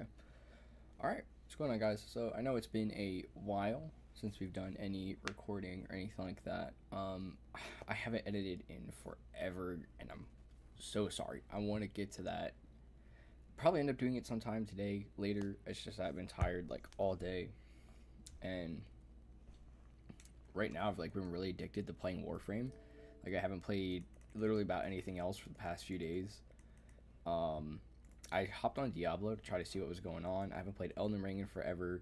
Okay. All right. What's going on, guys? So I know it's been a while since we've done any recording or anything like that. I haven't edited in forever, and I'm so sorry. I want to get to that. Probably end up doing it sometime today, later. It's just I've been tired like all day, and right now I've like been really addicted to playing Warframe. Like I haven't played literally about anything else for the past few days. Um, I hopped on Diablo to try to see what was going on. I haven't played Elden Ring in forever.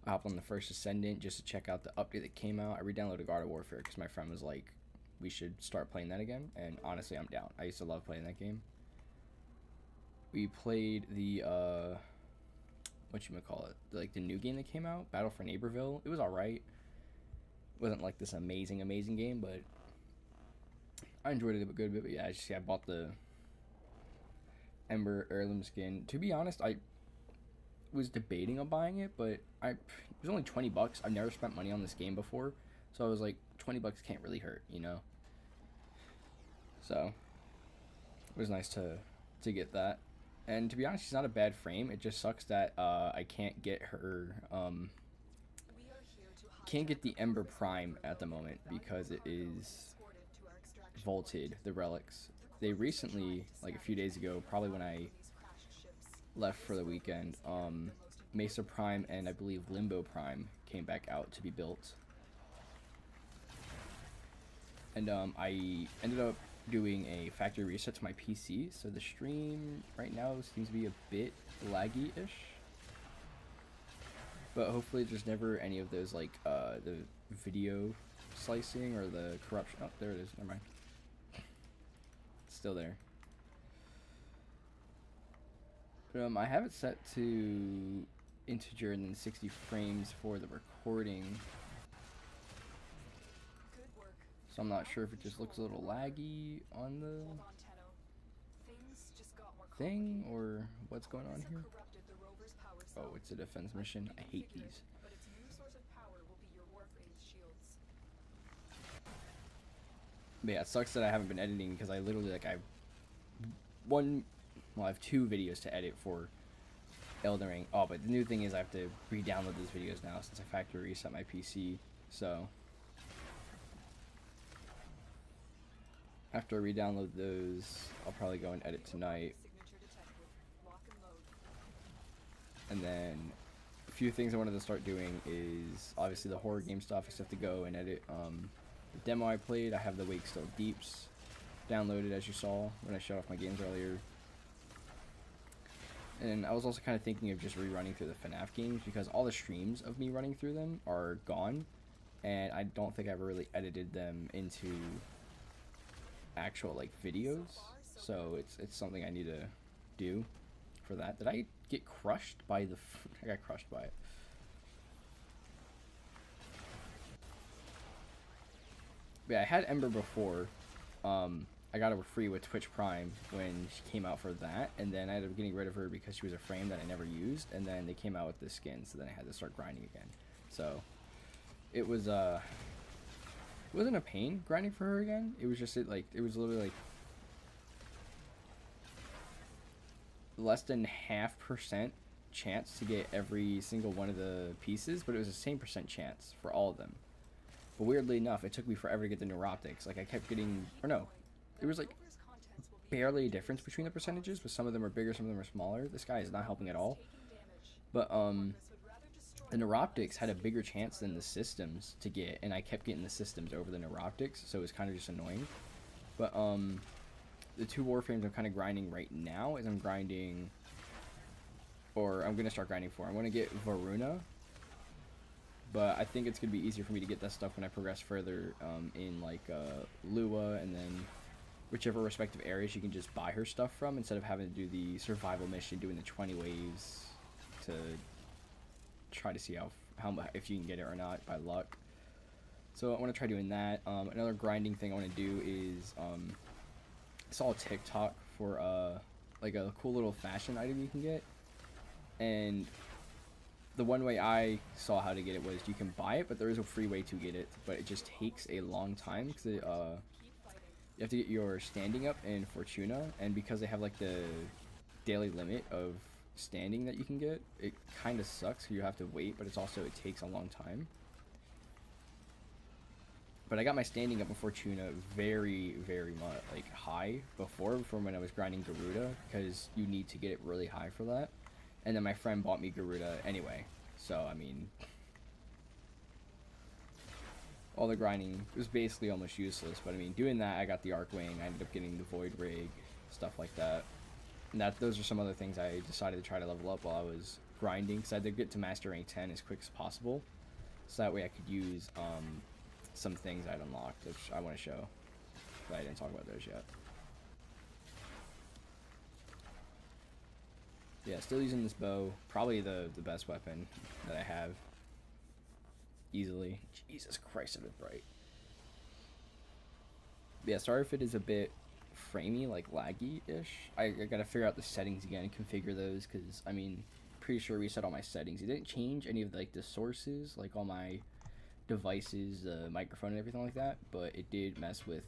I hopped on the First Ascendant just to check out the update that came out. I re-downloaded God of Warfare because my friend was like, we should start playing that again. And honestly, I'm down. I used to love playing that game. We played the, whatchamacallit, like the new game that came out, Battle for Neighborville. It was alright. It wasn't like this amazing game, but I enjoyed it a good bit. But yeah, I bought the Ember heirloom skin. To be honest, I was debating on buying it, but it was only $20. I've never spent money on this game before, so I was like, $20 can't really hurt, you know. So it was nice to get that. And to be honest, she's not a bad frame. It just sucks that I can't get her. Can't get the Ember Prime at the moment because it is vaulted. The relics. They recently, like a few days ago, probably when I left for the weekend, Mesa Prime and I believe Limbo Prime came back out to be built. And I ended up doing a factory reset to my PC, so the stream right now seems to be a bit laggy-ish. But hopefully there's never any of those, like, the video slicing or the corruption. Oh, there it is. Never mind. It's still there. But, I have it set to integer and then 60 frames for the recording. So I'm not sure if it just looks a little laggy on the thing or what's going on here. Oh, it's a defense mission. I hate these. But yeah, it sucks that I haven't been editing because I literally, like, I have 2 videos to edit for Elden Ring. Oh, but the new thing is I have to re-download those videos now since I factory reset my PC. So after I re-download those, I'll probably go and edit tonight. And then a few things I wanted to start doing is obviously the horror game stuff. I still have to go and edit the demo I played. I have the Wake Still Deeps downloaded, as you saw when I showed off my games earlier. And I was also kind of thinking of just rerunning through the FNAF games because all the streams of me running through them are gone. And I don't think I ever really edited them into actual, like, videos. So it's something I need to do for that. Did I get crushed by the... I got crushed by it. But yeah, I had Ember before. I got her free with Twitch Prime when she came out for that, and then I ended up getting rid of her because she was a frame that I never used, and then they came out with this skin, so then I had to start grinding again. So it was it wasn't a pain grinding for her again. It was just it was literally like less than 0.5% chance to get every single one of the pieces, but it was the same percent chance for all of them. But weirdly enough, it took me forever to get the neuroptics. Like I kept getting, or no, it was like barely a difference between the percentages, but some of them are bigger, some of them are smaller. This guy is not helping at all. But the neuroptics had a bigger chance than the systems to get, and I kept getting the systems over the neuroptics, so it was kind of just annoying. But the 2 Warframes I'm kind of grinding right now is I'm grinding, or I'm gonna start grinding for. I'm gonna get Varuna. But I think it's going to be easier for me to get that stuff when I progress further in, like, Lua, and then whichever respective areas you can just buy her stuff from instead of having to do the survival mission, doing the 20 waves to try to see how if you can get it or not by luck. So I want to try doing that. Another grinding thing I want to do is I saw a TikTok for like a cool little fashion item you can get, and the one way I saw how to get it was you can buy it, but there is a free way to get it, but it just takes a long time because you have to get your standing up in Fortuna, and because they have like the daily limit of standing that you can get. It kind of sucks. You have to wait, but it's also, it takes a long time. But I got my standing up before Tuna very, very much, like, high before from when I was grinding Garuda, because you need to get it really high for that. And then my friend bought me Garuda anyway. So, I mean, all the grinding was basically almost useless. But, I mean, doing that, I got the Arcwing. I ended up getting the Void Rig, stuff like that. And those are some other things I decided to try to level up while I was grinding, because I had to get to Master Rank 10 as quick as possible. So that way I could use, some things I'd unlocked, which I want to show, but I didn't talk about those yet. Yeah, still using this bow, probably the best weapon that I have, easily. Jesus Christ, it is bright. Yeah, sorry if it is a bit framey, like laggy-ish. I gotta figure out the settings again and configure those, because, I mean, pretty sure I reset all my settings. It didn't change any of, like, the sources, like all my devices, the microphone and everything like that, but it did mess with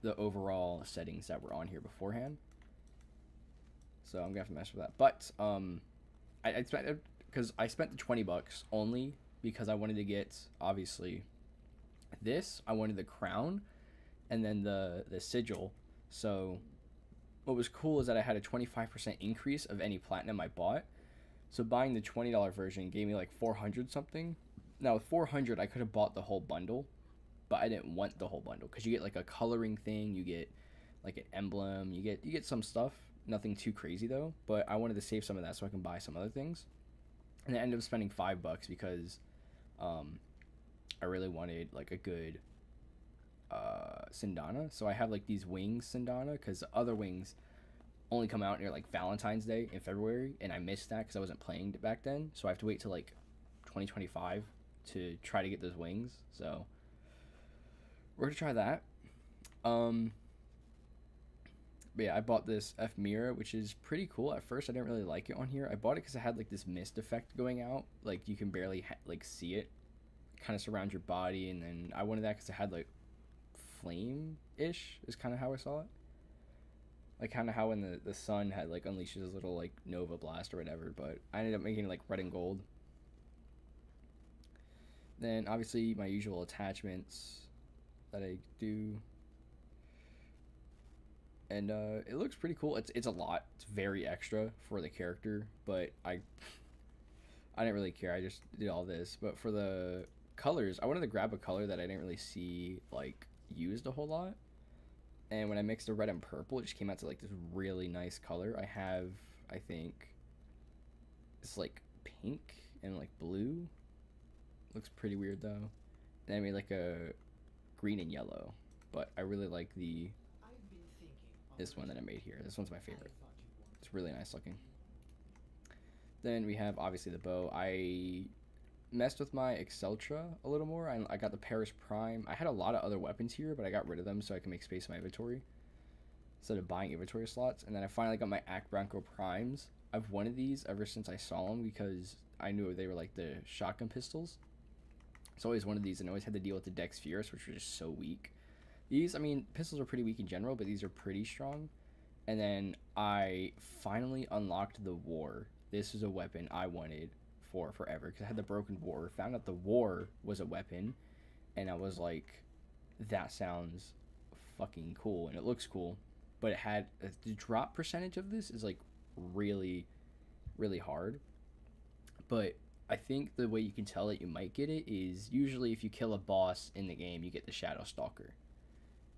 the overall settings that were on here beforehand. So I'm gonna have to mess with that. But I spent, because I spent the $20 only because I wanted to get, obviously, this. I wanted the crown and then the sigil. So what was cool is that I had a 25% increase of any platinum I bought. So buying the $20 version gave me like 400 something. Now with 400, I could have bought the whole bundle, but I didn't want the whole bundle, because you get like a coloring thing, you get like an emblem, you get some stuff. Nothing too crazy though, but I wanted to save some of that so I can buy some other things. And I ended up spending $5 because I really wanted like a good Sindana. So I have like these wings Sindana, because the other wings only come out near like Valentine's Day in February, and I missed that because I wasn't playing it back then. So I have to wait till like 2025 to try to get those wings. So we're gonna try that. But yeah, I bought this F Mira, which is pretty cool. At first I didn't really like it on here. I bought it because it had like this mist effect going out, like you can barely like see it, kind of surround your body. And then I wanted that because it had like flame ish is kind of how I saw it, like kind of how when the sun had like unleashes his little like nova blast or whatever. But I ended up making it like red and gold. Then obviously my usual attachments that I do, and it looks pretty cool. It's a lot. It's very extra for the character, but I didn't really care. I just did all this. But for the colors, I wanted to grab a color that I didn't really see like used a whole lot. And when I mixed the red and purple, it just came out to like this really nice color. I have, I think, it's like pink and like blue. Looks pretty weird though. And I made like a green and yellow, but I really like this one that I made here. This one's my favorite. It's really nice looking. Then we have obviously the bow. I messed with my Exceltra a little more. I got the Paris Prime. I had a lot of other weapons here, but I got rid of them so I can make space in my inventory instead of buying inventory slots. And then I finally got my Ak Branco Primes. I've wanted these ever since I saw them because I knew they were like the shotgun pistols. So I always wanted these, and I always had to deal with the Dex Fierce, which were just so weak. These, I mean, pistols are pretty weak in general, but these are pretty strong. And then I finally unlocked the War. This is a weapon I wanted for forever because I had the Broken War. Found out the War was a weapon, and I was like, that sounds fucking cool, and it looks cool. But it had the drop percentage of this is like really, really hard. But I think the way you can tell that you might get it is usually if you kill a boss in the game, you get the Shadow Stalker.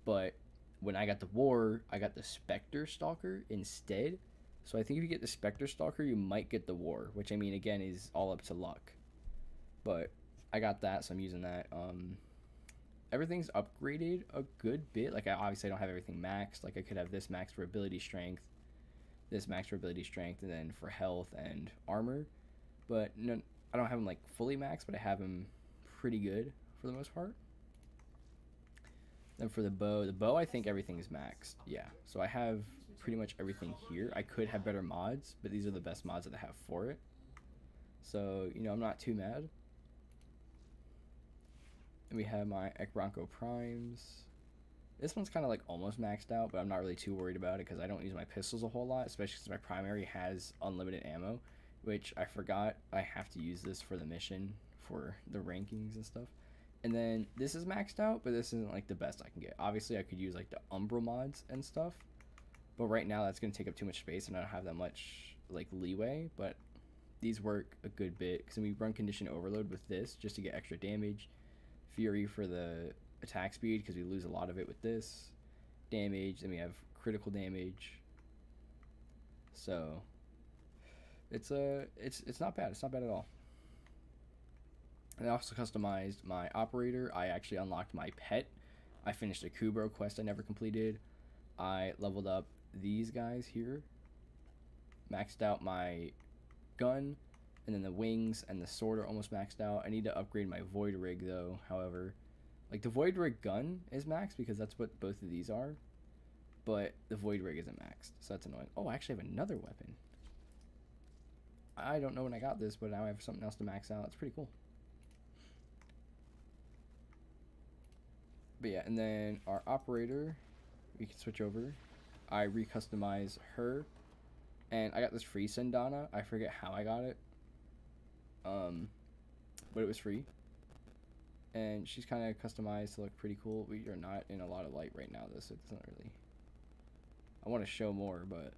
But when I got the War, I got the Spectre Stalker instead. So I think if you get the Spectre Stalker, you might get the War, which I mean, again, is all up to luck. But I got that, so I'm using that. Everything's upgraded a good bit. Like, obviously I don't have everything maxed. Like, I could have this max for ability strength, this max for ability strength, and then for health and armor. But no, I don't have them like fully maxed, but I have them pretty good for the most part. Then for the bow I think everything is maxed. Yeah, so I have pretty much everything here. I could have better mods, but these are the best mods that I have for it. So, you know, I'm not too mad. And we have my Ek Branco Primes. This one's kind of like almost maxed out, but I'm not really too worried about it because I don't use my pistols a whole lot, especially since my primary has unlimited ammo, which I forgot I have to use this for the mission for the rankings and stuff. And then this is maxed out, but this isn't like the best I can get. Obviously, I could use like the Umbra mods and stuff, but right now that's going to take up too much space and I don't have that much like leeway. But these work a good bit because we run condition overload with this just to get extra damage, fury for the attack speed because we lose a lot of it with this damage. Then we have critical damage. So it's not bad. It's not bad at all. And I also customized my operator. I actually unlocked my pet. I finished a Kubro quest I never completed. I leveled up these guys here. Maxed out my gun. And then the wings and the sword are almost maxed out. I need to upgrade my Void Rig though, however. Like the Void Rig gun is maxed because that's what both of these are. But the Void Rig isn't maxed. So that's annoying. Oh, I actually have another weapon. I don't know when I got this, but now I have something else to max out. It's pretty cool. But yeah, and then our operator, we can switch over. I recustomize her, and I got this free Sendana. I forget how I got it, but it was free, and she's kind of customized to look pretty cool. We are not in a lot of light right now, though, so it doesn't really. I want to show more, but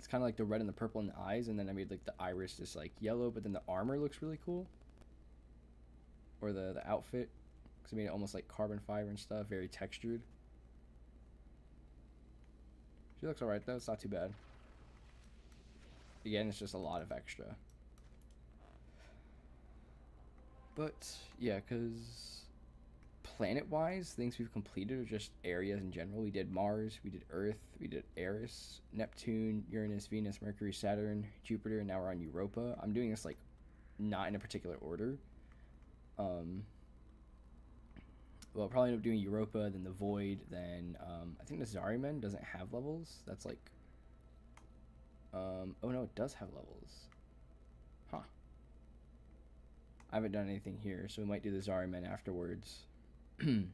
it's kind of like the red and the purple in the eyes, and then I made like the iris just like yellow, but then the armor looks really cool. Or the outfit, because I made it almost like carbon fiber and stuff, very textured. She looks alright though, it's not too bad. Again, it's just a lot of extra. But yeah, because planet-wise, things we've completed are just areas in general. We did Mars, we did Earth, we did Eris, Neptune, Uranus, Venus, Mercury, Saturn, Jupiter, and now we're on Europa. I'm doing this like not in a particular order. Well, I'll probably end up doing Europa, then the Void, then I think the Zariman doesn't have levels. That's like oh no, it does have levels. Huh. I haven't done anything here, so we might do the Zariman afterwards. I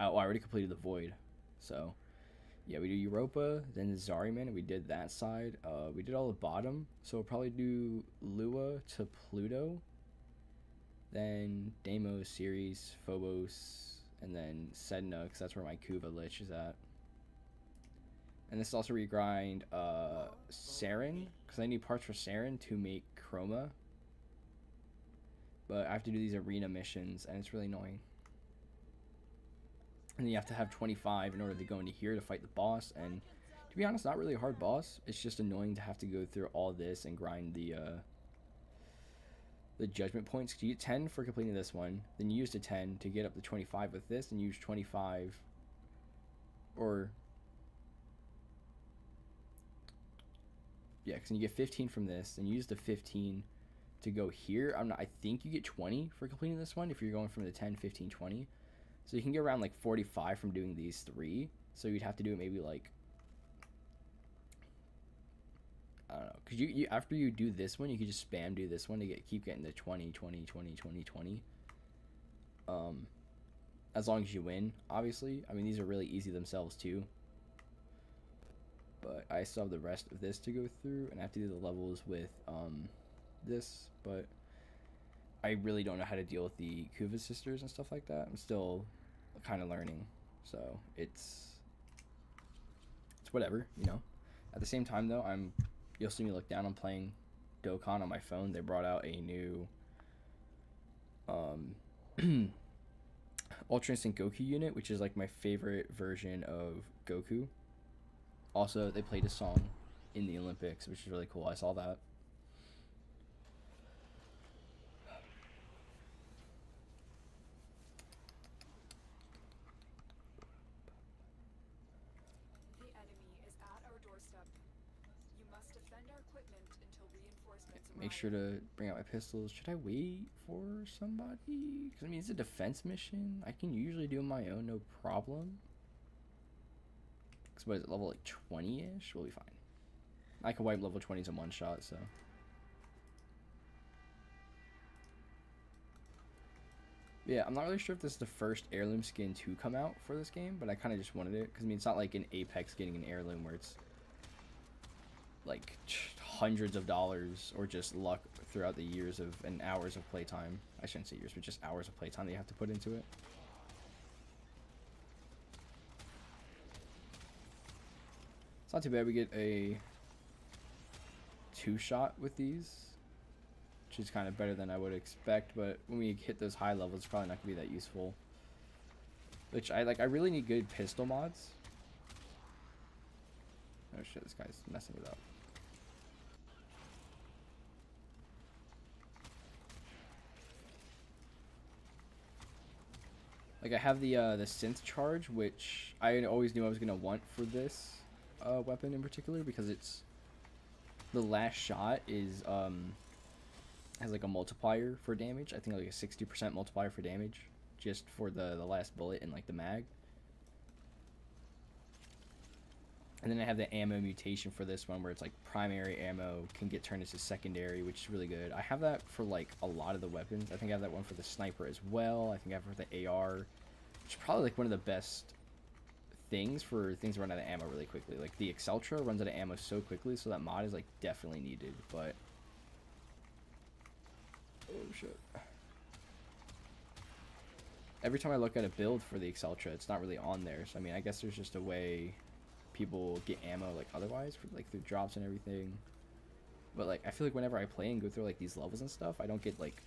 already completed the Void. So yeah, we do Europa, then the Zariman, and we did that side. We did all the bottom, so we'll probably do Lua to Pluto. Then Deimos, Ceres, Phobos, and then Sedna, because that's where my Kuva Lich is at. And this is also regrind Saren, because I need parts for Saren to make Chroma. But I have to do these arena missions, and it's really annoying. And then you have to have 25 in order to go into here to fight the boss, and to be honest, not really a hard boss. It's just annoying to have to go through all this and grind the judgment points. You get 10 for completing this one, then you use the 10 to get up to 25 with this, and use 25 or yeah, because you get 15 from this, and you use the 15 to go here. I think you get 20 for completing this one if you're going from the 10, 15, 20. So you can get around like 45 from doing these three. So you'd have to do it maybe like, I don't know, because you after you do this one, you can just spam do this one to keep getting the 20, 20, 20, 20, 20. As long as you win, obviously. I mean, these are really easy themselves too. But I still have the rest of this to go through, and I have to do the levels with this. But I really don't know how to deal with the Kuva sisters and stuff like that. I'm still kind of learning, so it's whatever, you know. At the same time, though, you'll see me look down. I'm playing Dokkan on my phone. They brought out a new Ultra Instinct Goku unit, which is like my favorite version of Goku. Also, they played a song in the Olympics, which is really cool. I saw that. The enemy is at our doorstep. You must defend our equipment until reinforcements arrive. Make sure to bring out my pistols. Should I wait for somebody? Because, I mean, it's a defense mission. I can usually do it on my own, no problem. Because, what is it, level like 20-ish? We'll be fine. I can wipe level 20s in one shot, so. Yeah, I'm not really sure if this is the first heirloom skin to come out for this game, but I kind of just wanted it because I mean it's not like in Apex getting an heirloom where it's like hundreds of dollars or just luck throughout the years of and hours of playtime. I shouldn't say years, but just hours of playtime that you have to put into it. It's not too bad we get a 2-shot with these, which is kind of better than I would expect, but when we hit those high levels, it's probably not going to be that useful. Which I like. I really need good pistol mods. Oh shit, this guy's messing it up. Like I have the synth charge, which I always knew I was gonna want for this weapon in particular because it's the last shot is has like a multiplier for damage. I think like a 60% multiplier for damage just for the last bullet and like the mag. And then I have the ammo mutation for this one where it's like primary ammo can get turned into secondary, which is really good. I have that for like a lot of the weapons. I think I have that one for the sniper as well. I think I have it for the AR, which is probably like one of the best things for things to run out of ammo really quickly. Like the Exceltra runs out of ammo so quickly, so that mod is like definitely needed, but oh shit. Every time I look at a build for the Exceltra, it's not really on there. So I mean, I guess there's just a way people get ammo like otherwise for like through drops and everything. But like I feel like whenever I play and go through like these levels and stuff, I don't get like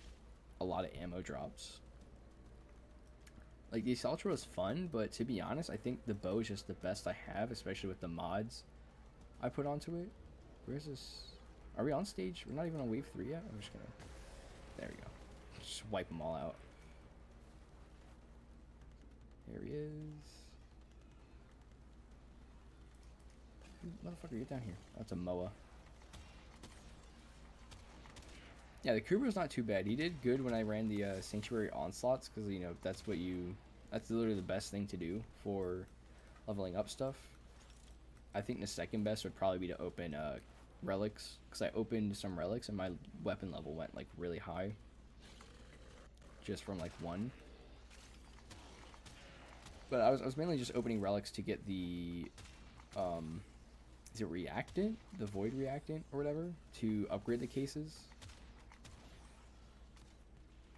a lot of ammo drops. Like the Exceltra was fun, but to be honest, I think the bow is just the best I have, especially with the mods I put onto it. Where's this? Are we on stage? We're not even on wave 3 yet? I'm just gonna... There we go. Just wipe them all out. Here he is. Motherfucker, get down here. That's a MOA. Yeah, the Kubra's not too bad. He did good when I ran the Sanctuary Onslaughts, because, you know, that's what you... That's literally the best thing to do for leveling up stuff. I think the second best would probably be to open relics, because I opened some relics and my weapon level went, like, really high. Just from, like, 1. But I was mainly just opening relics to get the... is it reactant? The void reactant or whatever? To upgrade the cases.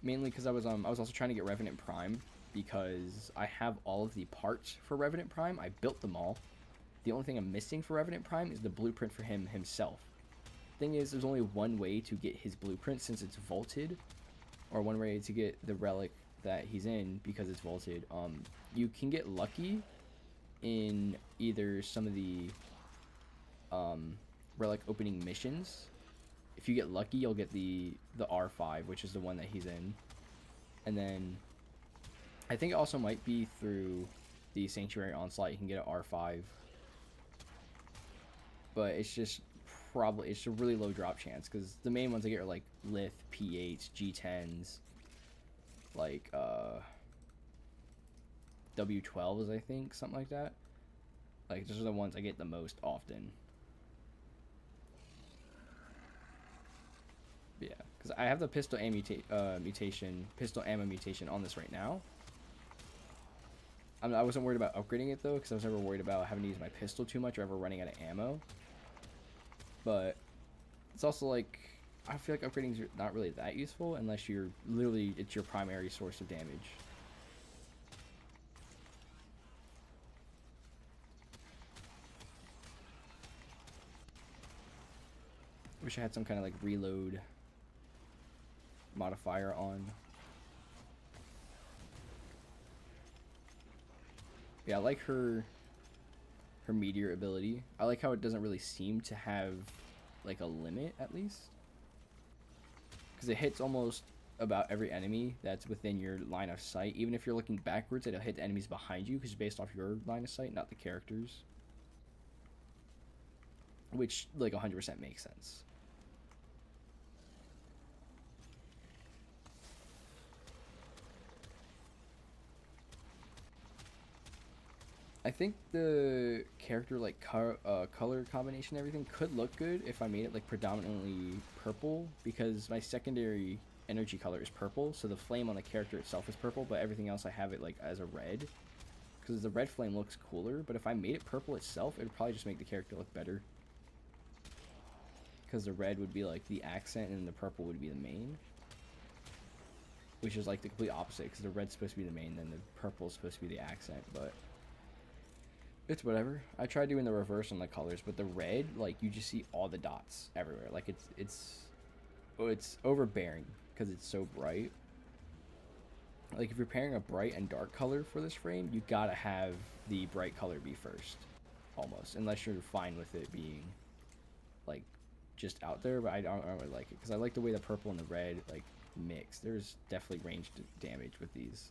Mainly because I was also trying to get Revenant Prime because I have all of the parts for Revenant Prime. I built them all. The only thing I'm missing for Revenant Prime is the blueprint for him himself. Thing is, there's only one way to get his blueprint since it's vaulted, or one way to get the relic that he's in because it's vaulted. You can get lucky in either some of the relic opening missions. If you get lucky, you'll get the R5, which is the one that he's in. And then I think it also might be through the Sanctuary Onslaught you can get an R5. But it's just probably, it's a really low drop chance because the main ones I get are like Lith, P8s, G10s, like W12s, I think, something like that. Like those are the ones I get the most often. Yeah, because I have the pistol ammo mutation on this right now. I wasn't worried about upgrading it though, because I was never worried about having to use my pistol too much or ever running out of ammo. But it's also like, I feel like upgrading is not really that useful unless you're literally, it's your primary source of damage. Wish I had some kind of like reload modifier on. Yeah, I like her meteor ability. I like how it doesn't really seem to have like a limit, at least, because it hits almost about every enemy that's within your line of sight. Even if you're looking backwards, it'll hit the enemies behind you because it's based off your line of sight, not the characters, which like 100% makes sense. I think the character like color combination and everything could look good if I made it like predominantly purple, because my secondary energy color is purple, so the flame on the character itself is purple, but everything else I have it like as a red, because the red flame looks cooler. But if I made it purple itself, it would probably just make the character look better, because the red would be like the accent and the purple would be the main, which is like the complete opposite, because the red's supposed to be the main, then the purple is supposed to be the accent. But it's whatever. I tried doing the reverse on the colors, but the red, like, you just see all the dots everywhere. Like, it's overbearing because it's so bright. Like, if you're pairing a bright and dark color for this frame, you gotta have the bright color be first, almost, unless you're fine with it being like just out there. But I don't really like it because I like the way the purple and the red like mix. There's definitely range damage with these.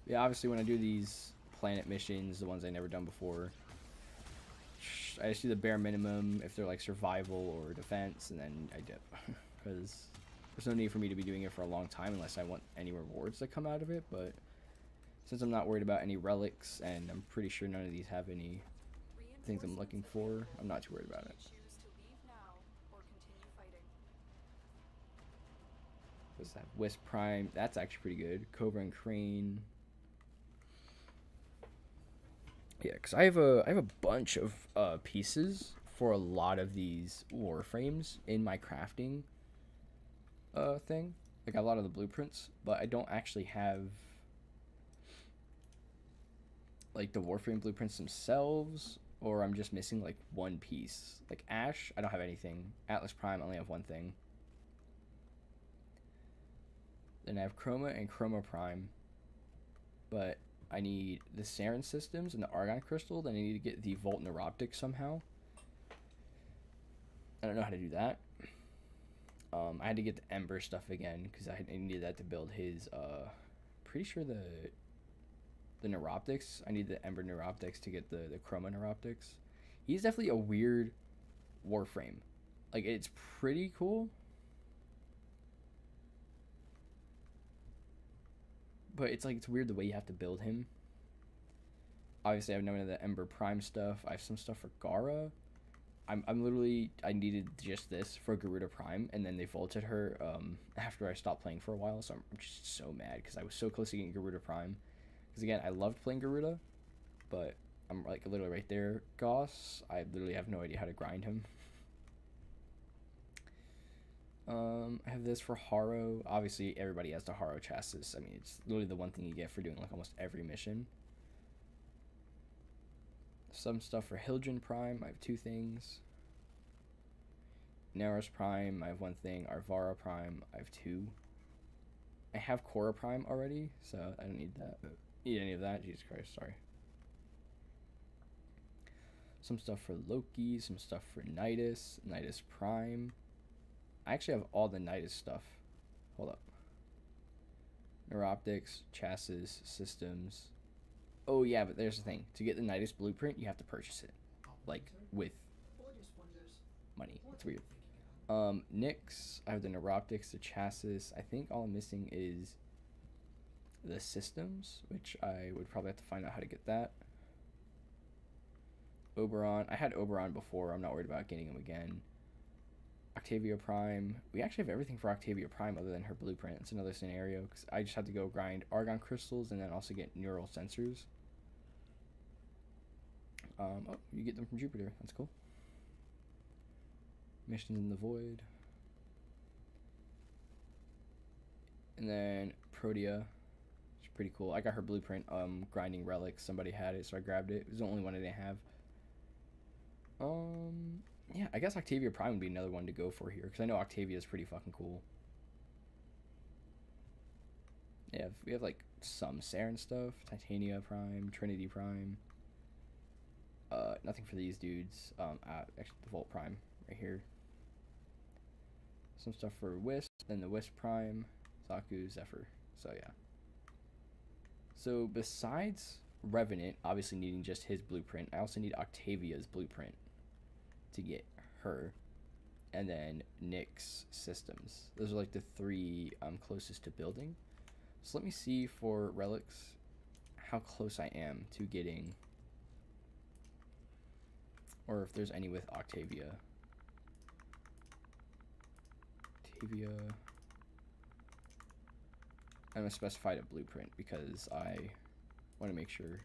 Yeah, obviously when I do these planet missions, the ones I never done before, I just do the bare minimum if they're like survival or defense, and then I dip, because there's no need for me to be doing it for a long time unless I want any rewards that come out of it. But since I'm not worried about any relics, and I'm pretty sure none of these have any things I'm looking for, I'm not too worried about it. Choose to leave now or continue fighting. What's that? Wisp Prime. That's actually pretty good. Cobra and Crane. Yeah, because I have a bunch of pieces for a lot of these warframes in my crafting thing. Like, a lot of the blueprints, but I don't actually have like the warframe blueprints themselves, or I'm just missing like one piece. Like Ash, I don't have anything. Atlas Prime, I only have one thing. Then I have Chroma and Chroma Prime, but I need the Saren systems and the Argon Crystal. Then I need to get the Volt Neuroptic somehow. I don't know how to do that. I had to get the Ember stuff again because I needed that to build his. Pretty sure the Neuroptics. I need the Ember Neuroptics to get the Chroma Neuroptics. He's definitely a weird Warframe. Like, it's pretty cool, but it's like, it's weird the way you have to build him. Obviously, I have none of the Ember Prime stuff. I have some stuff for Gara. I'm literally, I needed just this for Garuda Prime, and then they vaulted her after I stopped playing for a while. So I'm just so mad because I was so close to getting Garuda Prime. Because again, I loved playing Garuda, but I'm like literally right there. Goss, I literally have no idea how to grind him. I have this for Haro. Obviously, everybody has the Haro chassis. I mean, it's literally the one thing you get for doing like almost every mission. Some stuff for Hildren Prime. I have two things. Naros Prime, I have one thing. Arvara Prime, I have two. I have Korra Prime already, so I don't need that. Need any of that? Jesus Christ, sorry. Some stuff for Loki, some stuff for Nidus, Nidus Prime. I actually have all the Nidus stuff. Hold up. Neuroptics, chassis, systems. Oh yeah, but there's the thing. To get the Nidus blueprint, you have to purchase it. Like, with money. It's weird. Nyx, I have the Neuroptics, the chassis. I think all I'm missing is the systems, which I would probably have to find out how to get that. Oberon. I had Oberon before. I'm not worried about getting him again. Octavia Prime. We actually have everything for Octavia Prime other than her blueprint. It's another scenario because I just have to go grind Argon Crystals and then also get neural sensors. Oh, you get them from Jupiter. That's cool. Missions in the Void. And then Protea. It's pretty cool. I got her blueprint grinding relics. Somebody had it, so I grabbed it. It was the only one I didn't have. Yeah, I guess Octavia Prime would be another one to go for here, because I know Octavia is pretty fucking cool. Yeah, we have like some Saren stuff. Titania Prime, Trinity Prime. Nothing for these dudes. Actually, the Volt Prime right here. Some stuff for Wisp, then the Wisp Prime, Zaku, Zephyr. So yeah. So besides Revenant, obviously needing just his blueprint, I also need Octavia's blueprint to get her, and then Nyx systems. Those are like the three I'm closest to building. So let me see for relics how close I am to getting or if there's any with Octavia. Octavia. I'm gonna specify a blueprint because I want to make sure.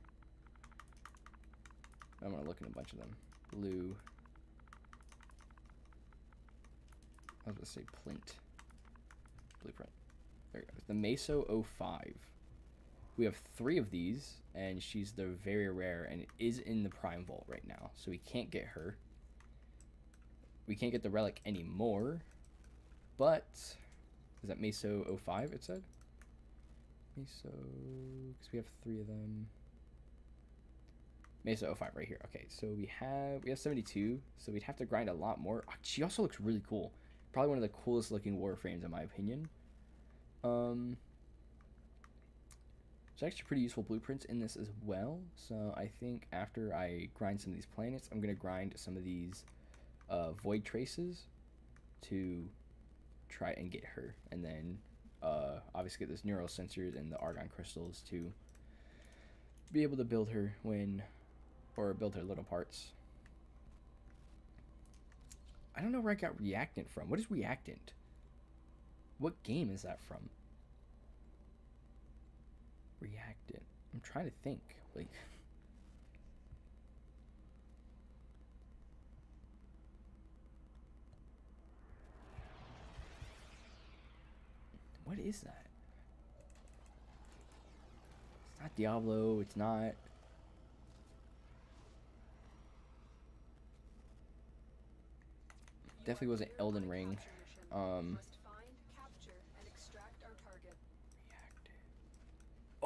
I'm gonna look in a bunch of them. Blue. I was gonna say plint. Blueprint. There it goes. The Meso 05. We have 3 of these, and she's the very rare, and it is in the Prime Vault right now, so we can't get her. We can't get the relic anymore, but is that Meso 05? It said Meso, because we have 3 of them. Meso 05 right here. Okay, so we have 72, so we'd have to grind a lot more. She also looks really cool. Probably one of the coolest looking Warframes in my opinion. There's actually pretty useful blueprints in this as well. So I think after I grind some of these planets, I'm gonna grind some of these void traces to try and get her, and then obviously get those neural sensors and the argon crystals to be able to build her build her little parts. I don't know where I got reactant from. What is reactant? What game is that from? Reactant. I'm trying to think. Like, what is that? It's not Diablo. It's not. Definitely wasn't Elden Ring.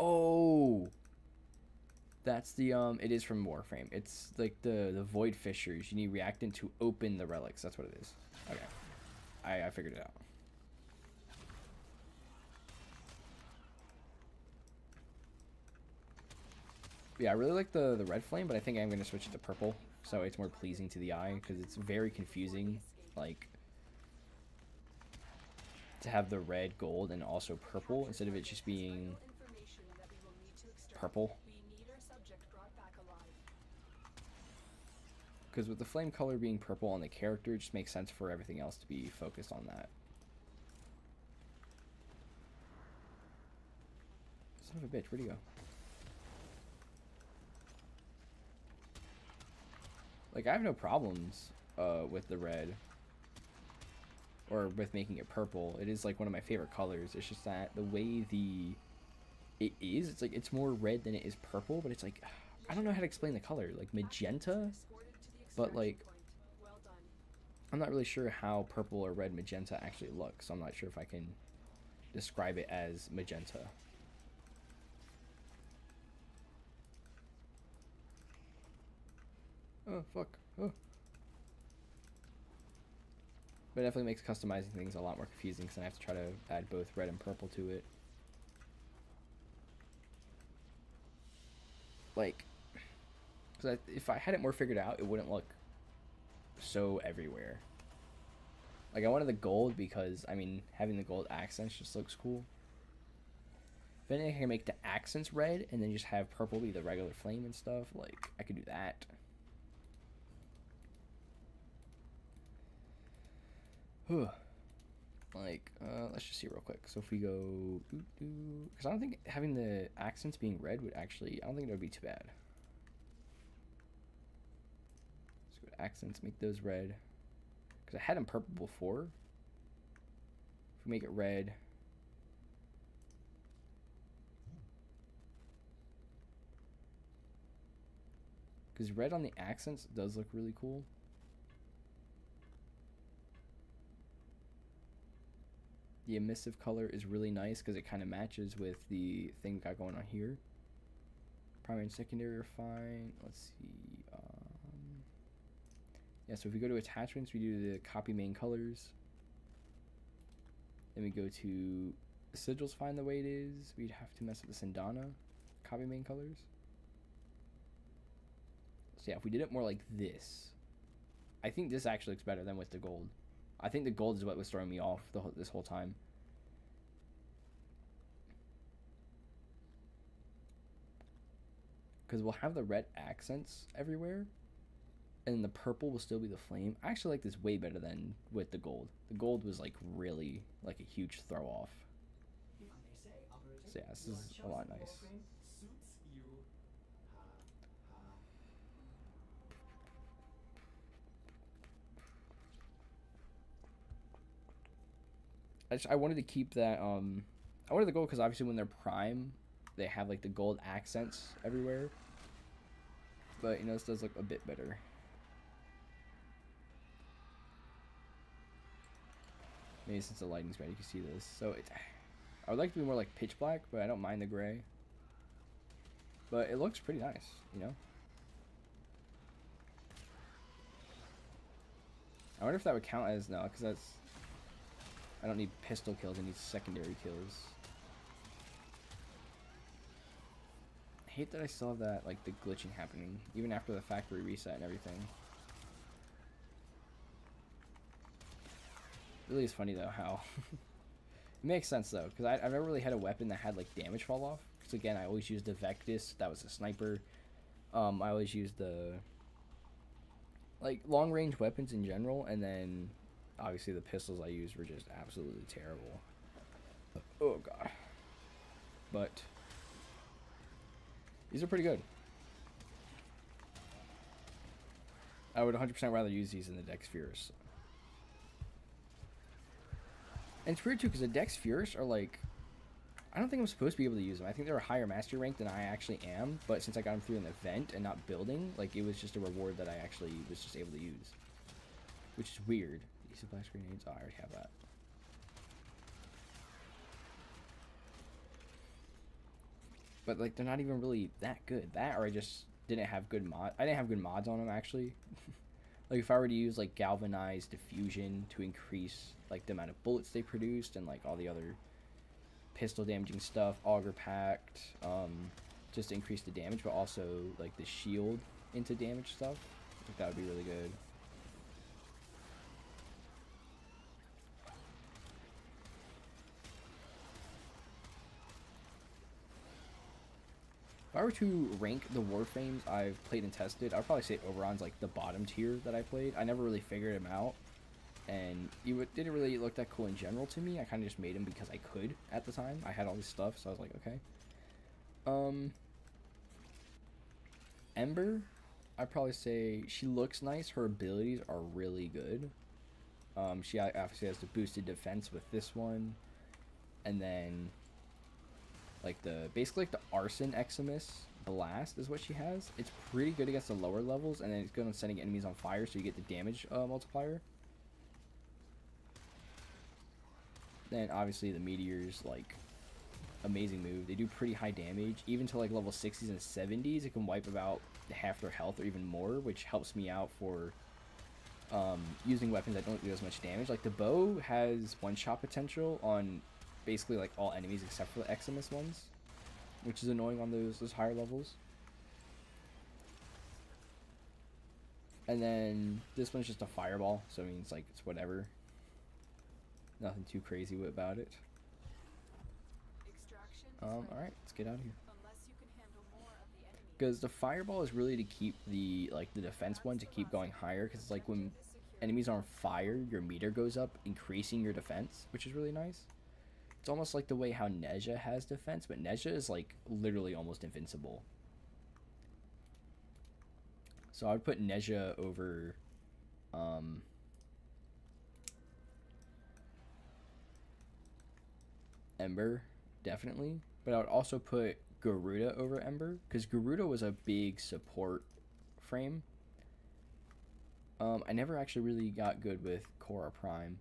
Oh, that's the it is from Warframe. It's like the void fissures. You need reactant to open the relics. That's what it is. Okay, I figured it out. Yeah, I really like the red flame, but I think I'm gonna switch it to purple so it's more pleasing to the eye, because it's very confusing, like, to have the red, gold, and also purple instead of it just being purple. Because with the flame color being purple on the character, it just makes sense for everything else to be focused on that. Son of a bitch, where'd he go? Like, I have no problems with the red, or with making it purple. It is like one of my favorite colors. It's just that the way it's like it's more red than it is purple, but it's like, I don't know how to explain the color. Like magenta, but like I'm not really sure how purple or red magenta actually looks, so I'm not sure if I can describe it as magenta. Oh, fuck. Oh. But it definitely makes customizing things a lot more confusing, because I have to try to add both red and purple to it. Like, because if I had it more figured out, it wouldn't look so everywhere. Like, I wanted the gold because, I mean, having the gold accents just looks cool. If anything, I can make the accents red and then just have purple be the regular flame and stuff. Like, I could do that. Like, let's just see real quick. So if we go, because I don't think having the accents being red would actually, I don't think it would be too bad. Let's go to accents, make those red. Because I had them purple before. If we make it red. Because red on the accents does look really cool. The emissive color is really nice because it kind of matches with the thing we got going on here. Primary and secondary are fine. Let's see. Yeah, so if we go to attachments, we do the copy main colors. Then we go to sigils, find the way it is. We'd have to mess with the Sindana copy main colors. So yeah, if we did it more like this, I think this actually looks better than with the gold. I think the gold is what was throwing me off this whole time. Because we'll have the red accents everywhere. And the purple will still be the flame. I actually like this way better than with the gold. The gold was like really like a huge throw off. So yeah, this is a lot nice. I wanted to keep that. I wanted the gold because obviously when they're prime, they have like the gold accents everywhere. But you know, this does look a bit better. Maybe since the lighting's bad, you can see this. So I would like to be more like pitch black, but I don't mind the gray. But it looks pretty nice, you know. I wonder if that would count as no, because that's. I don't need pistol kills. I need secondary kills. I hate that I still have that like the glitching happening even after the factory reset and everything. It really is funny though how it makes sense though, because I've never really had a weapon that had like damage fall off. Because again, I always used the Vectis. That was a sniper. I always used the like long range weapons in general, and then obviously the pistols I used were just absolutely terrible. Oh god. But these are pretty good. I would 100% rather use these than the Dex Fierce. And it's weird too, because the Dex Fierce are like, I don't think I'm supposed to be able to use them. I think they're a higher mastery rank than I actually am, but since I got them through an event and not building, like it was just a reward that I actually was just able to use. Which is weird. These blast grenades, oh, I already have that. But like they're not even really that good. That or I just didn't have good mod. I didn't have good mods on them actually. Like if I were to use like galvanized diffusion to increase like the amount of bullets they produced and like all the other pistol damaging stuff, auger pact, just to increase the damage, but also like the shield into damage stuff, I think that would be really good. If I were to rank the Warframes I've played and tested, I'd probably say Oberon's like the bottom tier that I played. I never really figured him out, and he didn't really look that cool in general to me. I kind of just made him because I could at the time. I had all this stuff, so I was like, okay. Ember, I'd probably say she looks nice. Her abilities are really good. She obviously has the boosted defense with this one, and then like basically like the Arson Eximus Blast is what she has. It's pretty good against the lower levels, and then it's good on sending enemies on fire, so you get the damage multiplier. Then obviously the Meteors, like, amazing move. They do pretty high damage, even to like level 60s and 70s. It can wipe about half their health or even more, which helps me out for using weapons that don't do as much damage. Like the bow has one-shot potential on basically like all enemies except for the Eximus ones, which is annoying on those higher levels. And then this one's just a fireball, so it means like it's whatever. Nothing too crazy about it. Alright, let's get out of here. Because the fireball is really to keep the defense one to keep going higher, because it's like when enemies are on fire, your meter goes up, increasing your defense, which is really nice. It's almost like the way how Nezha has defense, but Nezha is like literally almost invincible. So I would put Nezha over Ember, definitely. But I would also put Garuda over Ember, because Garuda was a big support frame. I never actually really got good with Korra Prime,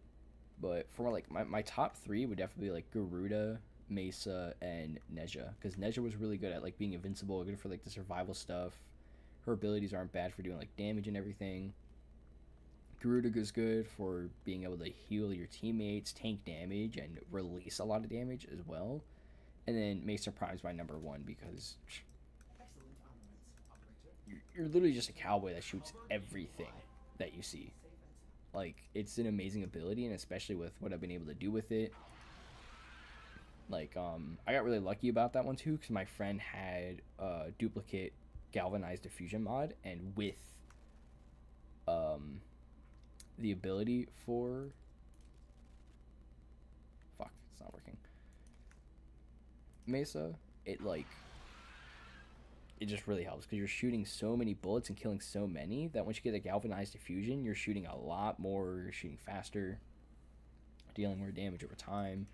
but for like my top three would definitely be like Garuda, Mesa, and Nezha, because Nezha was really good at like being invincible, good for like the survival stuff. Her abilities aren't bad for doing like damage and everything. Garuda is good for being able to heal your teammates, tank damage, and release a lot of damage as well. And then Mesa Prime's my number one because you're literally just a cowboy that shoots everything that you see. Like, it's an amazing ability, and especially with what I've been able to do with it. Like, I got really lucky about that one too, because my friend had a duplicate galvanized diffusion mod, and with the ability for fuck, it's not working. Mesa, it like it just really helps because you're shooting so many bullets and killing so many that once you get the galvanized diffusion, you're shooting a lot more, you're shooting faster, dealing more damage over time.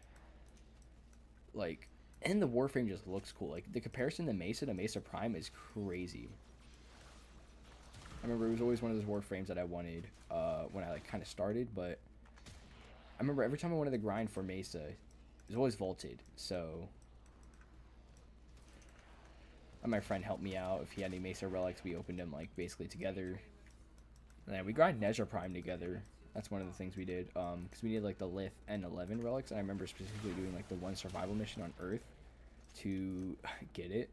Like, and the Warframe just looks cool. Like, the comparison to Mesa Prime is crazy. I remember it was always one of those Warframes that I wanted when I like kind of started, but I remember every time I wanted to grind for Mesa, it was always vaulted. So my friend helped me out. If he had any Mesa relics, we opened them like basically together. And then we grind Nezra Prime together. That's one of the things we did, because we needed like the Lith and 11 relics. And I remember specifically doing like the one survival mission on Earth to get it.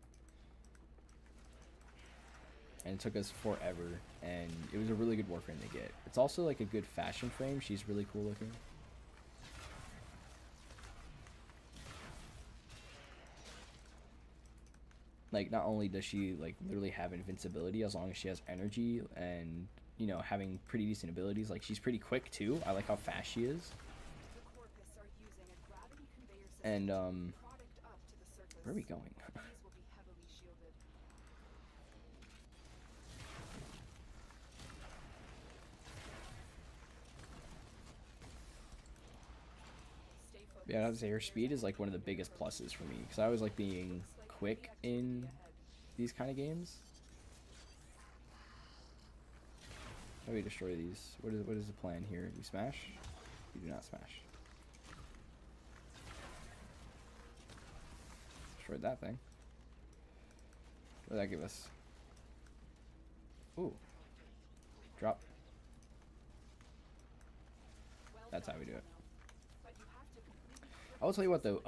And it took us forever, and it was a really good Warframe to get. It's also like a good fashion frame. She's really cool looking. Like, not only does she like literally have invincibility as long as she has energy and, you know, having pretty decent abilities, like she's pretty quick too. I like how fast she is. And where are we going? Yeah, I would say her speed is like one of the biggest pluses for me because I always like being quick in these kind of games. How do we destroy these? What is the plan here? You smash? You do not smash. Destroyed that thing. What did that give us? Ooh. Drop. That's how we do it. I'll tell you what though,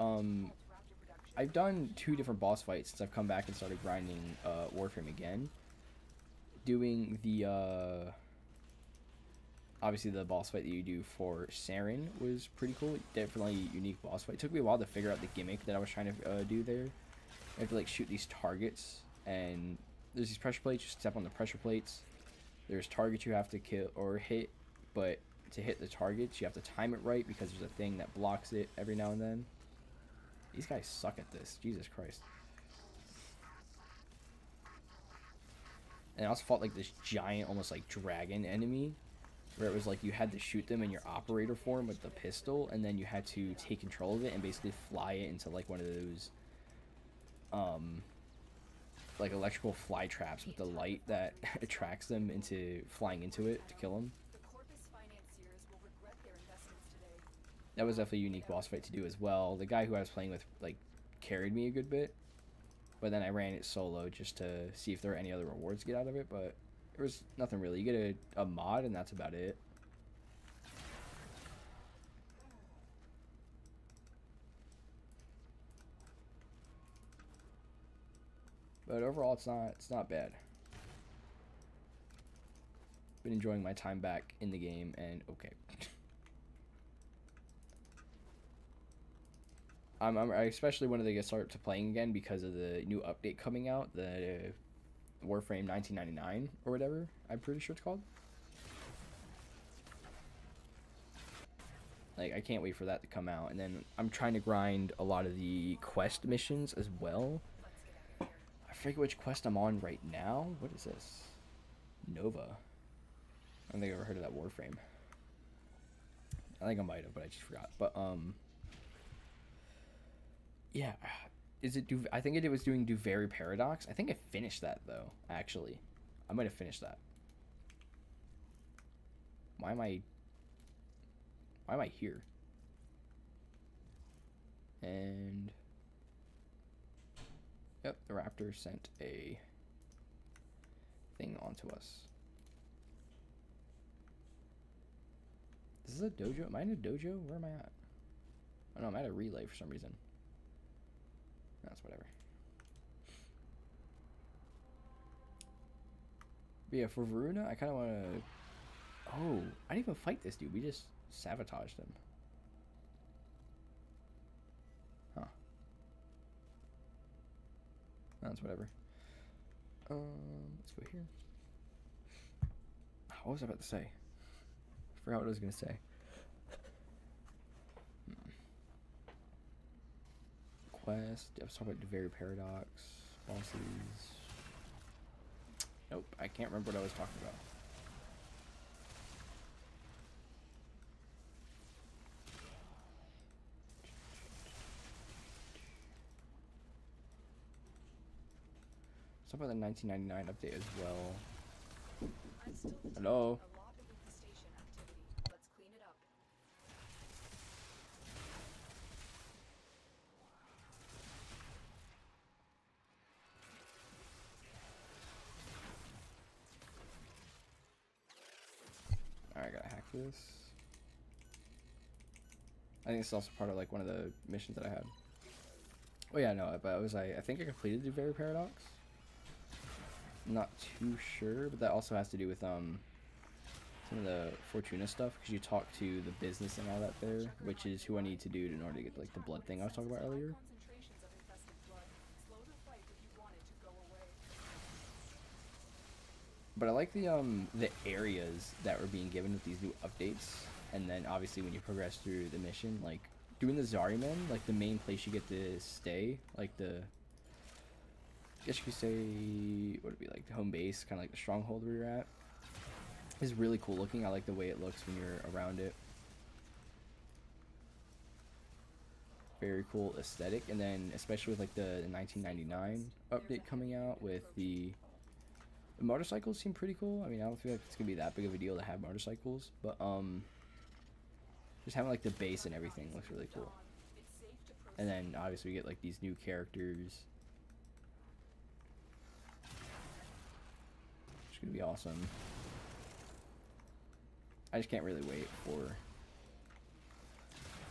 I've done 2 different boss fights since I've come back and started grinding Warframe again. Doing the obviously the boss fight that you do for Saren was pretty cool. Definitely a unique boss fight. It took me a while to figure out the gimmick that I was trying to do there. You have to like shoot these targets, and there's these pressure plates. You step on the pressure plates. There's targets you have to kill or hit, but to hit the targets you have to time it right because there's a thing that blocks it every now and then. These guys suck at this. Jesus Christ. And I also fought like this giant, almost like dragon enemy, where it was like you had to shoot them in your operator form with the pistol, and then you had to take control of it and basically fly it into like one of those like electrical fly traps with the light that attracts them into flying into it to kill them. That was definitely a unique boss fight to do as well. The guy who I was playing with like carried me a good bit, but then I ran it solo just to see if there were any other rewards to get out of it, but there was nothing really. You get a mod and that's about it. But overall it's not bad. Been enjoying my time back in the game, and okay. I especially wanted to get started to playing again because of the new update coming out, the Warframe 1999 or whatever. I'm pretty sure it's called. Like, I can't wait for that to come out. And then I'm trying to grind a lot of the quest missions as well. I forget which quest I'm on right now. What is this? Nova. I don't think I've ever heard of that Warframe. I think I might have, but I just forgot. But yeah, is it I think it was doing Duvary Paradox. I think I finished that though. Actually, I might have finished that. Why am I here? And yep, the Raptor sent a thing onto us. This is a dojo. Am I in a dojo? Where am I at? Oh no, I'm at a relay for some reason. That's whatever. But yeah, for Varuna, I kind of want to... Oh, I didn't even fight this dude. We just sabotaged him. Huh. That's whatever. Let's go here. Oh, What was I about to say? Forgot what I was gonna say. Quest. I was talking about the very paradox. Bosses. Nope, I can't remember what I was talking about. Let's talk about the 1999 update as well. I'm still detecting Hello? a lot of infestation activity. Let's clean it up. Alright, gotta hack this. I think it's also part of like one of the missions that I had. Oh yeah, no, but I think I completed the very paradox. I'm not too sure, but that also has to do with some of the Fortuna stuff, because you talk to the business and all that there, which is who I need to do in order to get like the blood thing I was talking about earlier. Concentrations of infested blood. Slow the fight if you want it to go away. But I like the areas that were being given with these new updates, and then obviously when you progress through the mission, like doing the Zaryamen, like the main place you get to stay, like the, I guess you could say, what would it be, like the home base, kind of like the stronghold where you're at, is really cool looking. I like the way it looks when you're around it. Very cool aesthetic, and then especially with like the 1999 update coming out with the motorcycles seem pretty cool. I mean, I don't feel like it's gonna be that big of a deal to have motorcycles, but just having like the base and everything looks really cool. And then obviously we get like these new characters, which is gonna be awesome. I just can't really wait for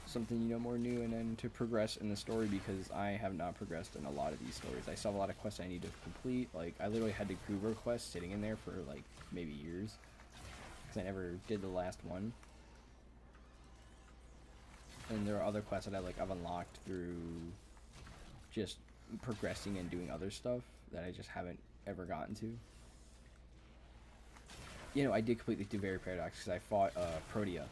something, you know, more new and then to progress in the story, because I have not progressed in a lot of these stories. I still have a lot of quests I need to complete. Like, I literally had the Cougar quest sitting in there for like maybe years, because I never did the last one. And there are other quests that I've unlocked through just progressing and doing other stuff that I just haven't ever gotten to. You know, I did complete the very paradox because I fought Protea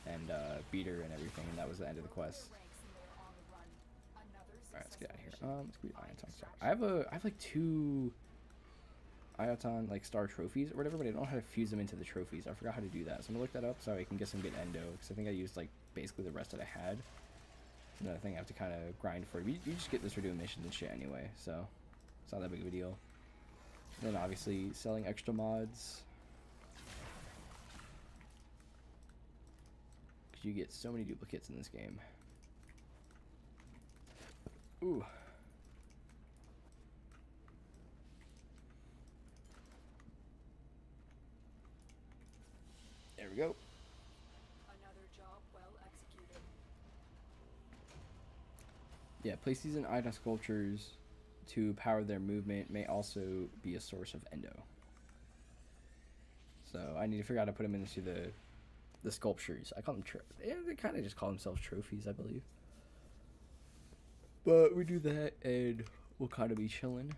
and beat her and everything, and that was the end of the quest. Alright, let's get out of here. Let's go to Ioton Star. I have like 2 Ioton like star trophies or whatever, but I don't know how to fuse them into the trophies. I forgot how to do that, so I'm gonna look that up so I can get some good endo, because I think I used like basically the rest that I had. Another thing I have to kind of grind for. You just get this for doing missions and shit anyway, so it's not that big of a deal. And then obviously selling extra mods, because you get so many duplicates in this game. Ooh. There we go. Another job well executed. Yeah, place these in Ida sculptures to power their movement may also be a source of endo. So I need to figure out how to put them into the sculptures. I call them they kind of just call themselves trophies, I believe. But we do that and we'll kind of be chilling.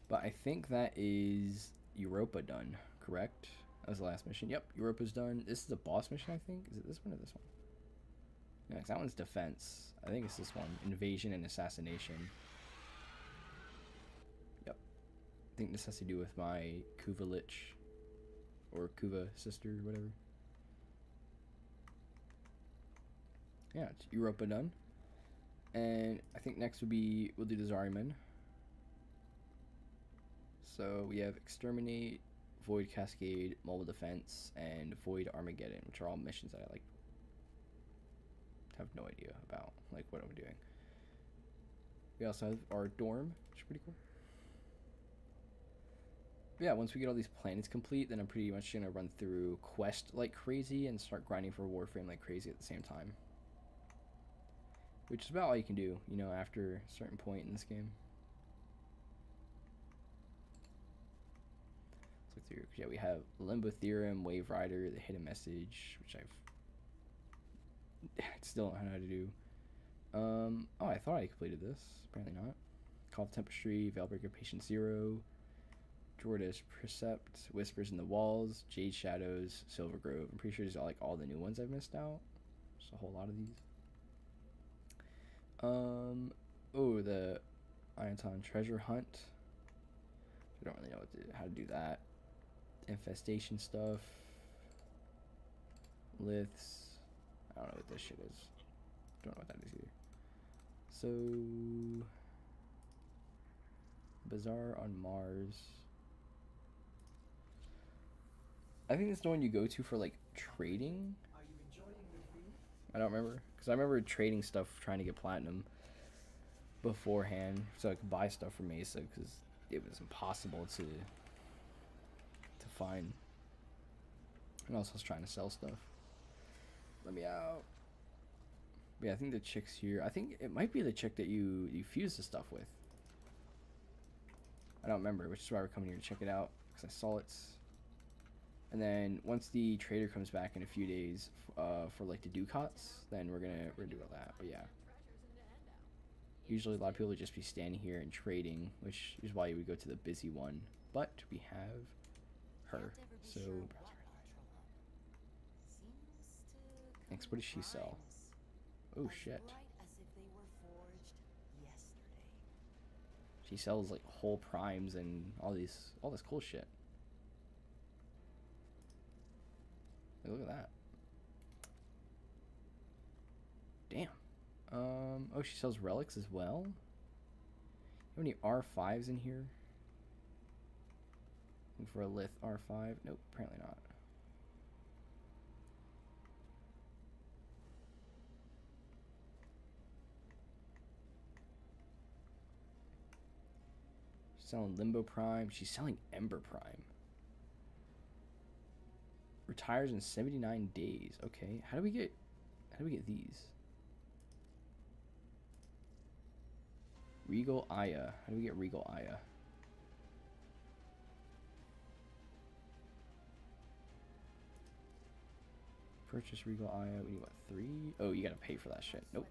But I think that is Europa done, correct? That was the last mission. Yep, Europa's done. This is a boss mission, I think. Is it this one or this one? No, that one's defense. I think it's this one. Invasion and assassination. Yep. I think this has to do with my Kuva Lich. Or Kuva sister, whatever. Yeah, it's Europa done. And I think next would be, we'll do the Zaryamen. So we have Exterminate, Void Cascade, Mobile Defense, and Void Armageddon, which are all missions that I like have no idea about, like what I'm doing. We also have our dorm, which is pretty cool. But yeah, once we get all these planets complete, then I'm pretty much gonna run through quest like crazy and start grinding for Warframe like crazy at the same time. Which is about all you can do, you know, after a certain point in this game. Let's look through, because yeah, we have Limbo Theorem, Wave Rider, the Hidden Message, which I've still don't know how to do. Oh, I thought I completed this. Apparently not. Call of Tempestry, Veilbreaker, Patient Zero, Jordas, Precept, Whispers in the Walls, Jade Shadows, Silver Grove. I'm pretty sure these are like all the new ones I've missed out. There's a whole lot of these. Oh, the Ionton Treasure Hunt. I don't really know how to do that. Infestation stuff. Liths. I don't know what this shit is. Don't know what that is either. So, Bazaar on Mars. I think it's the one you go to for like trading. I don't remember, because I remember trading stuff, trying to get platinum beforehand, so I could buy stuff from Mesa, because it was impossible to find. And also I was trying to sell stuff. Let me out. But yeah, I think the chick's here. I think it might be the chick that you fuse the stuff with. I don't remember, which is why we're coming here to check it out, because I saw it. And then once the trader comes back in a few days for like the ducats, then we're gonna do all that. But yeah, usually a lot of people would just be standing here and trading, which is why we go to the busy one. But we have her. So next, what does she sell? Oh shit. She sells like whole primes and all this cool shit. Hey, look at that. Damn. Oh, she sells relics as well. You have any R5s in here? Looking for a Lith R5? Nope, apparently not. She's selling Limbo Prime. She's selling Ember Prime. Retires in 79 days. Okay, how do we get these? Regal Aya. How do we get Regal Aya? Purchase Regal Aya. We need what, 3? Oh, you gotta pay for that shit. Nope.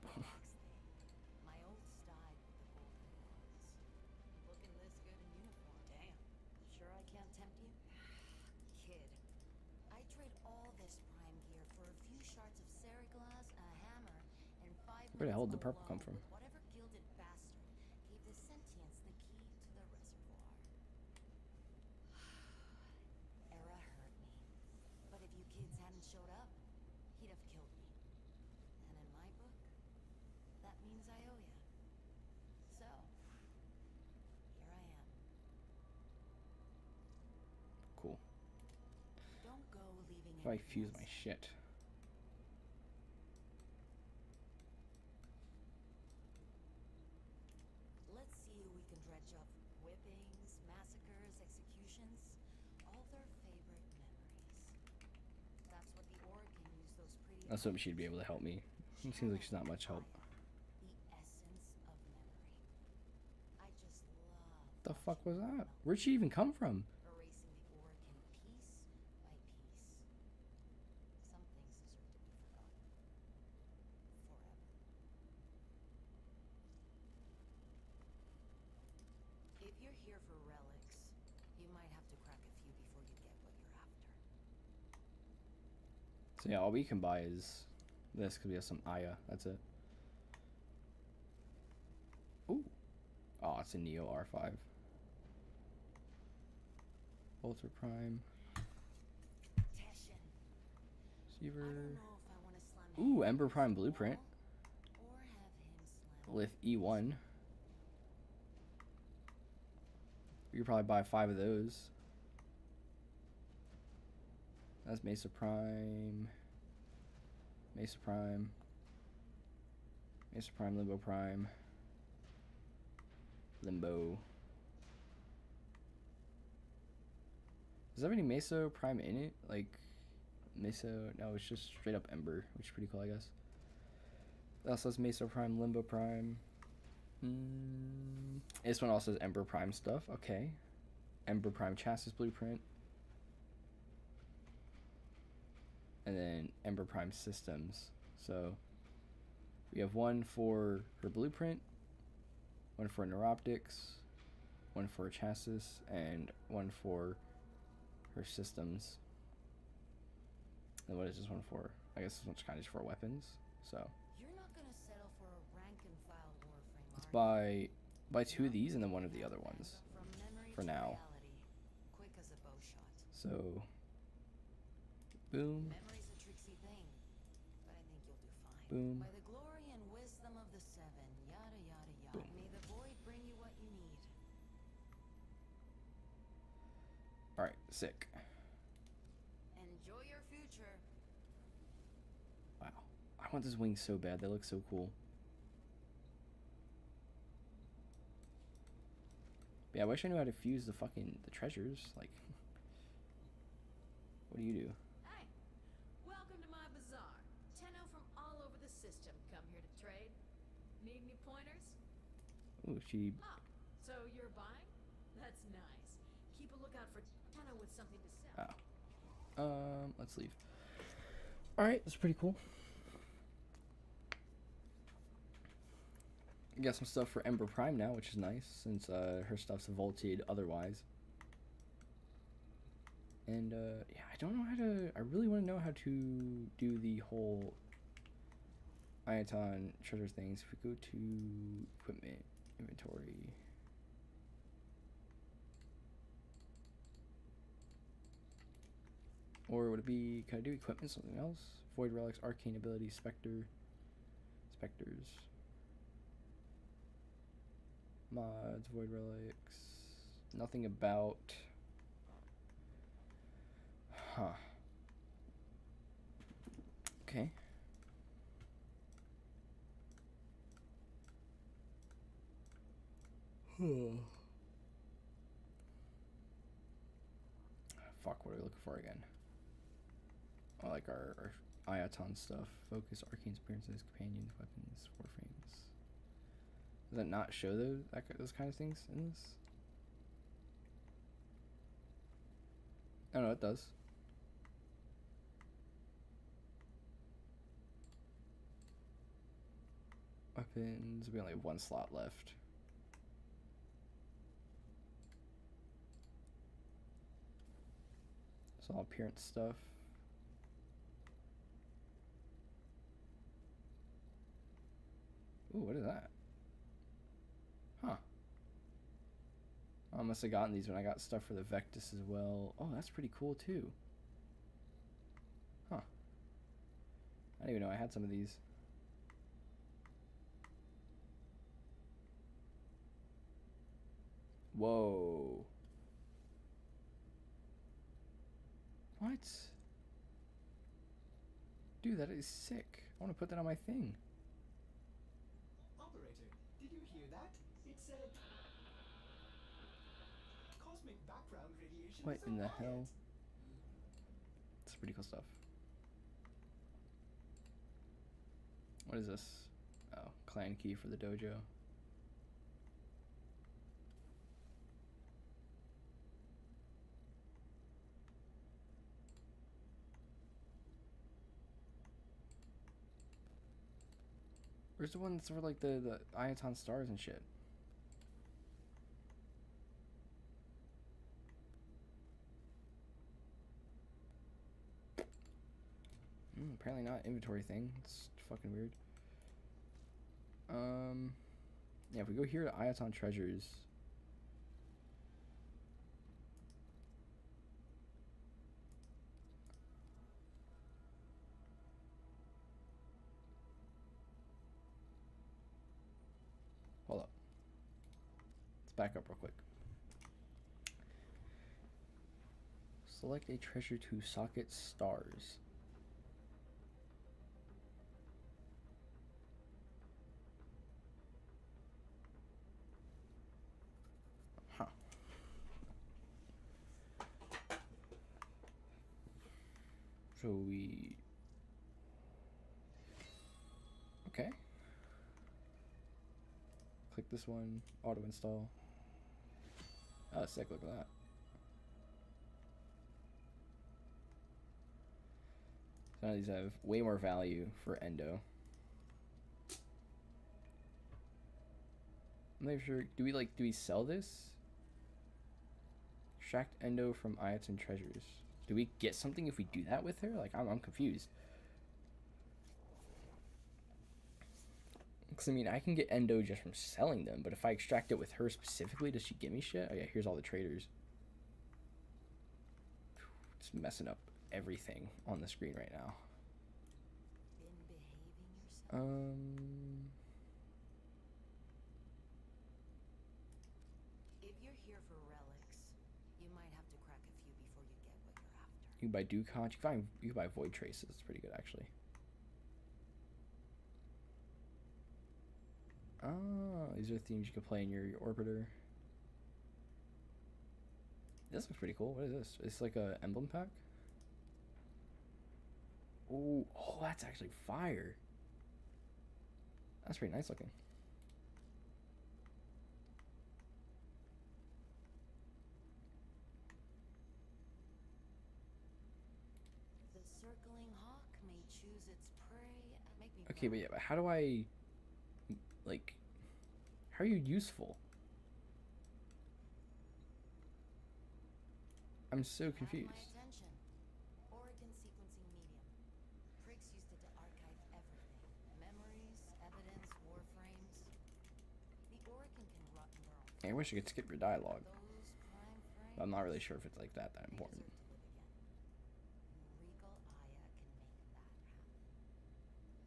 Where the hell did the purple come from? Whatever gilded bastard gave the sentience the key to the reservoir. Era hurt me, but if you kids hadn't showed up, he'd have killed me. And in my book, that means I owe ya. So, here I am. Cool. Don't go leaving. How do I fuse my shit? That's what she'd be able to help me. It seems like she's not much help. The fuck was that? Where'd she even come from? If you're here for relics, you might have to crack a few before you get what you're after. So yeah, all we can buy is this because we have some Aya. That's it. Ooh. Oh, it's a Neo R5. Ultra Prime. Receiver. Ooh, Ember Prime Blueprint. With E1. You could probably buy 5 of those. That's Mesa Prime. Mesa Prime. Mesa Prime, Limbo Prime. Limbo. Does that have any Mesa Prime in it? Like, Mesa, no, it's just straight up Ember, which is pretty cool, I guess. It also has Mesa Prime, Limbo Prime. This one also has Ember Prime stuff. Okay. Ember Prime Chassis Blueprint. And then Ember Prime Systems. So we have one for her blueprint. one for neuroptics, one for chassis, and one for her systems. And what is this one for? I guess this one's kind of just for weapons. So You're not gonna settle for a rank and file Warframe, let's are you? buy two of these and then one of the other ones From memory for to now. reality, quick as a bow shot. So boom, Memory's a tricksy thing, but I think you'll do fine. boom. By the glory and wisdom of the seven, yada yada yada. Boom. May the void bring you what you need. All right, sick. Enjoy your future. Wow, I want this wing so bad. They look so cool. But yeah, I wish I knew how to fuse the treasures. Like, what do you do? Hey, welcome to my bazaar. Tenno from all over the system come here to trade. Need any pointers? Ooh, she. Oh, so you're buying? That's nice. Keep a lookout for Tenno with something to sell. Oh. Let's leave. All right, that's pretty cool. Got some stuff for Ember Prime now, which is nice since her stuff's vaulted otherwise. And yeah, I don't know how to. I really want to know how to do the whole Iaton treasure things. If we go to equipment inventory. Or would it be, can I do equipment, something else? Void relics, arcane ability, specters. Mods, void relics. Nothing about. Huh. Okay. Fuck, what are we looking for again? Oh, like our Iaton stuff. Focus, arcane appearances, companions, weapons, warframes. Does that not show those kind of things in this? Oh no, it does. Weapons, we only have one slot left. It's all appearance stuff. Ooh, what is that? Huh. I must have gotten these when I got stuff for the Vectus as well. Oh, that's pretty cool too. Huh. I didn't even know I had some of these. Whoa. What? Dude, that is sick. I want to put that on my thing. Operator, did you hear that? It said cosmic background radiation. What is in the riot." hell? It's pretty cool stuff. What is this? Oh, clan key for the dojo. Where's the one that's for like the Iaton stars and shit? Apparently not inventory thing. It's fucking weird. Yeah, if we go here to Iaton treasures. Hold up. Let's back up real quick. Select a treasure to socket stars. Huh. So we... Okay. Click this one, auto install. Oh, sick, look at that. So now these have way more value for endo. I'm not sure. Do we sell this? Extract endo from Ayats and treasures. Do we get something if we do that with her? Like, I'm confused. Because, I mean, I can get endo just from selling them, but if I extract it with her specifically, does she give me shit? Oh, yeah, here's all the traders. It's messing up everything on the screen right now. Been behaving yourself? If you're here for relics, you might have to crack a few before you get what you're after. You can buy Ducons. You can buy Void Traces. It's pretty good, actually. Oh, these are themes you can play in your orbiter. This looks pretty cool. What is this? It's like a emblem pack. Ooh, oh, that's actually fire. That's pretty nice looking. The circling hawk may choose its prey. Make me Okay, but proud. yeah, but how do I, like, how are you useful? I'm so Have confused. my attention. Oregon sequencing medium. Pricks used it to archive everything. Memories, evidence, warframes. The Oregon can rot neural. I wish I could skip your dialogue. Those prime frames. But I'm not really sure if it's like that they important. deserve to live again. Regal Aya can make that happen.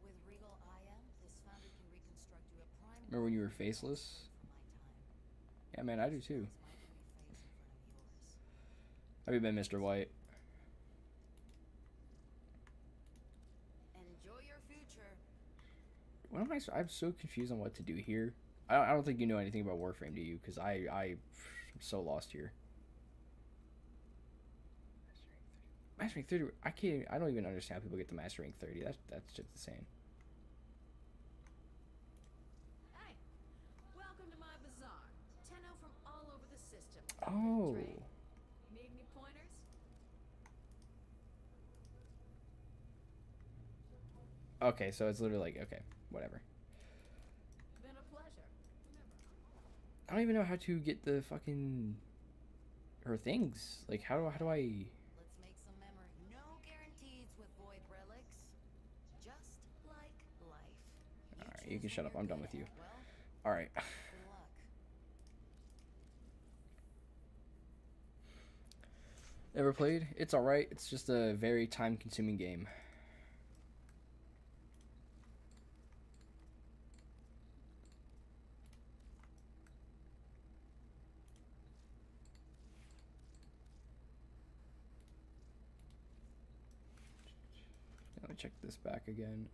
With Regal Aya, this foundry can reconstruct you a prime. Remember when you were faceless? For my time. Yeah, man, I do too. It's my pretty face in front of yours. Have you been, Mr. White? Enjoy your future. What am I? I'm so confused on what to do here. I don't think you know anything about Warframe, do you? Because I'm so lost here. Master rank 30. I can't. I don't even understand how people get to Master rank 30. That's just insane. Hey, welcome to my bazaar. Tenno from all over the system. Oh. Trade. Need any pointers? Okay, so it's literally like, okay, whatever. Been a pleasure. I don't even know how to get the fucking her things. Like, how do I? Let's make some memory. No guarantees with void relics. Just like life. All right, you choose can what shut up. you're I'm done good with you. at. Well, All right. good luck. Ever played? It's all right. It's just a very time-consuming game. Let me check this back again.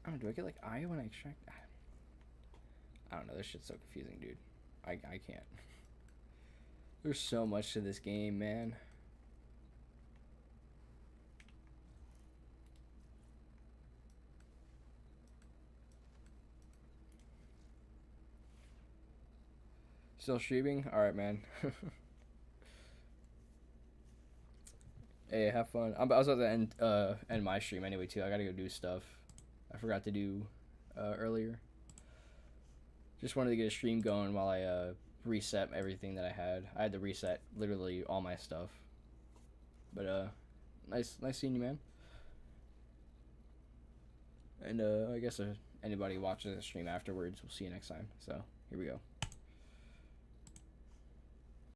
I don't know, do I get like I when I extract? I don't know. This shit's so confusing, dude. I can't. There's so much to this game, man. Still streaming? All right, man. Hey, have fun. I was about to end my stream anyway too. I gotta go do stuff. I forgot to do earlier. Just wanted to get a stream going while I reset everything that I had. I had to reset literally all my stuff. But nice seeing you, man. And I guess anybody watching the stream afterwards, we'll see you next time. So here we go.